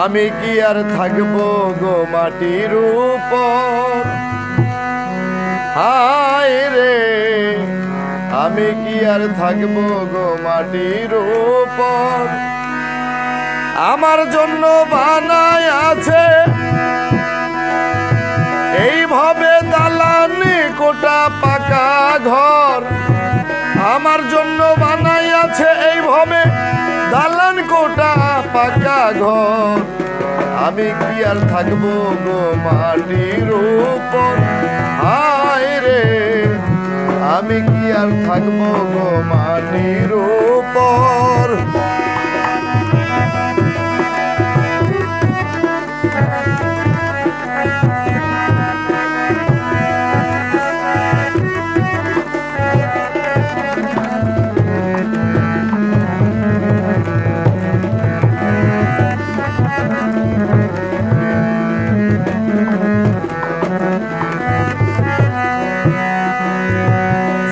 আমি কি আর থাকবো গো মাটির উপর, হায় রে আমি কি আর থাকবো গো মাটির উপর। আমার জন্য বানায় আছে এইভাবে দালান কোটা পাকা ঘর, আমার জন্য বানাই আছে এইভাবে দালান কোটা পাকা ঘর। আমি কি আর থাকবো গো মাটির উপর, হায় রে আমি কি আর থাকবো গো মাটির উপর।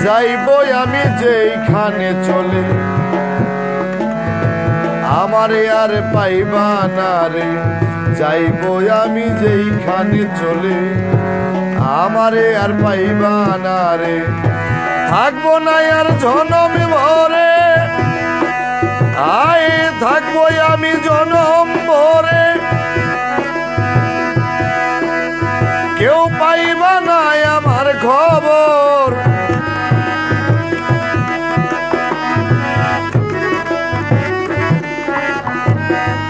যাইবো আমি যেইখানে চলে আমারে আর পাইবা না রে, যাইবো আমি যেইখানে চলে আমারে আর পাইবা না রে। থাকবো না আর জনম ভরে, আয় থাকবো আমি জনম ভরে, কেউ পাইবা না আমার খবর।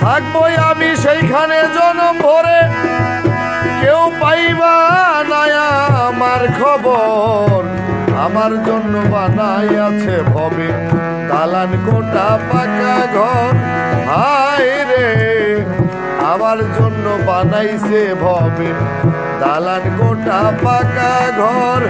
থাকবো আমি সেইখানে জনম ভরে, কেউ পাইবা না আমার খবর। আমার জন্য বানাই আছে ভবে দালান কোটা পাকা ঘর, হায় রে আমার জন্য বানাইছে ভবে দালান কোটা পাকা ঘর।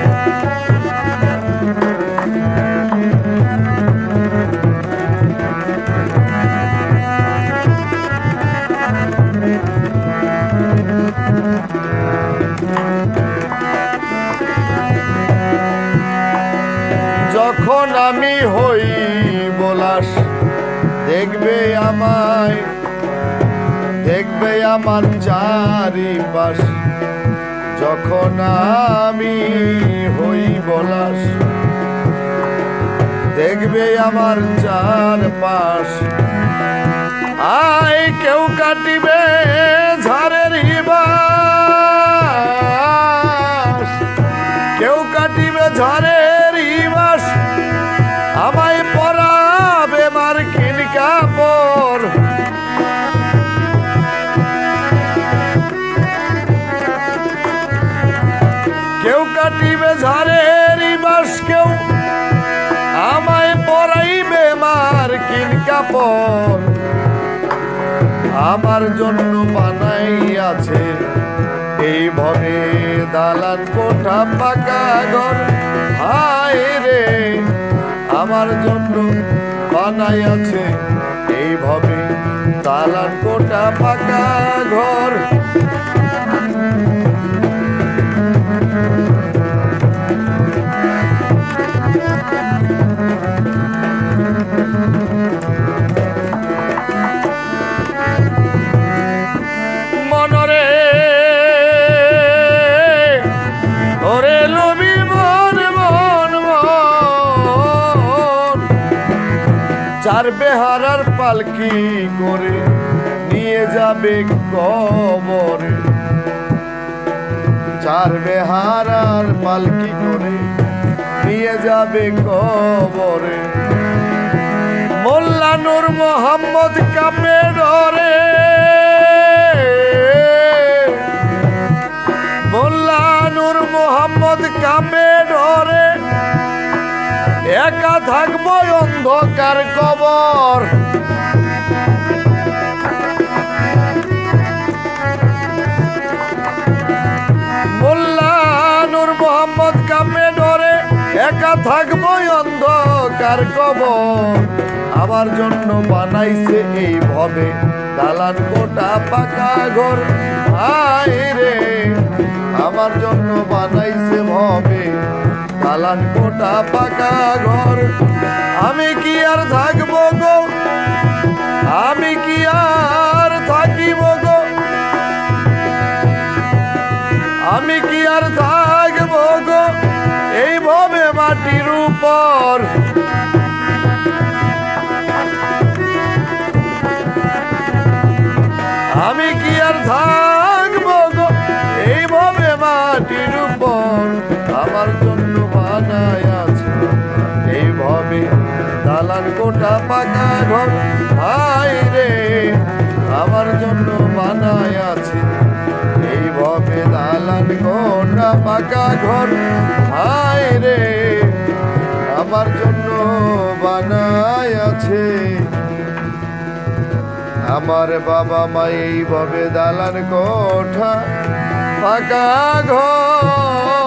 যখন আমি হই বলাস দেখবে আমায়, দেখবে আমার চারিপাশ। যখন আমি হই বলাস দেখবে আমার চারপাশ। আয় কেউ কাটিবে ঝাড়ের বাস, কেউ কাটিবে ঝড়ের বাস, আমায় পরাবে মার্কিন কাপড়। কেউ কাটিবে ঝড়ের বাস, কেউ আমায় পরাইবে মার্কিন কাপড়। আমার জন্য বানাই আছে এইভাবে দালান কোঠা পাকা ঘর, হায় রে আমার জন্য বানাই আছে এইভাবে দালান কোঠা পাকা ঘর। মনরে ওরে লবি মন মন মন, চার বেহারার পালকি করে নিয়ে যাবে কবরে। চার বেহারার পালকি করে নিয়ে যাবে কবরে। মোল্লা নূর মোহাম্মদ কাপে ডরে, মোল্লা নূর মোহাম্মদ কাপে ডরে, একা থাকবো অন্ধকার কবর। মোল্লা নূর মোহাম্মদ কাপে ডরে, একা থাকবো অন্ধকার কবর। আমার জন্য বানাইছে এইভাবে দালান কোটা পাকা ঘর, হায় রে আমার জন্য বানাইছে ভবে দালান কোটা পাকা ঘর। আমি কি আর থাকবো গো, আমি কি আর থাকিব পর আমি কি আর থাকবো গো এইভাবে মাটির উপর আমার জন্য বানায় আছে এইভাবে দালান কোটা পাকা ঘর হায় রে আমার জন্য বানায় আছে এইভাবে দালান কোটা পাকা ঘর হায় রে আমার জন্য বানায় আছে আমার বাবা মা এইভাবে দালান কোঠা পাকা ঘর